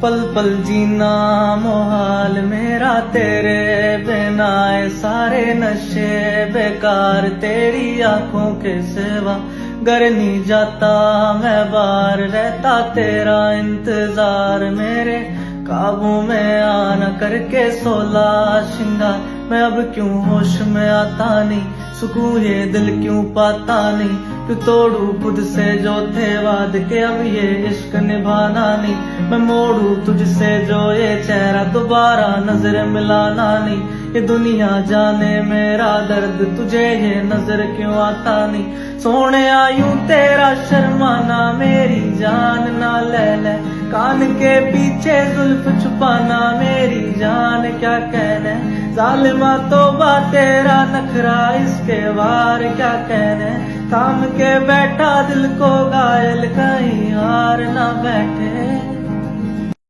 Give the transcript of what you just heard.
पल पल जीना मोहाल मेरा तेरे बिना, ये सारे नशे बेकार तेरी आंखों के सिवा। घर नहीं जाता मैं बाहर, रहता तेरा इंतजार। मेरे काबू में आना करके 16 श्रृंगार, मैं अब क्यों होश में आता नहीं, सुकून ये दिल क्यों पाता नहीं। क्यों तोड़ू खुद से जो थे वाद के, अब ये इश्क निभाना नहीं। मैं मोड़ू तुझसे जो ये चेहरा, दोबारा नजर मिलाना नहीं। ये दुनिया जाने मेरा दर्द, तुझे ये नजर क्यों आता नहीं। सोने यूं तेरा शर्माना, मेरी जान ना ले ले। कान के पीछे जुल्फ छुपाना, मेरी जान क्या कहने। जालिमा तौबा तेरा नखरा, इसके वार क्या कहने। थाम के बैठा दिल को घायल, कहीं हार ना बैठे।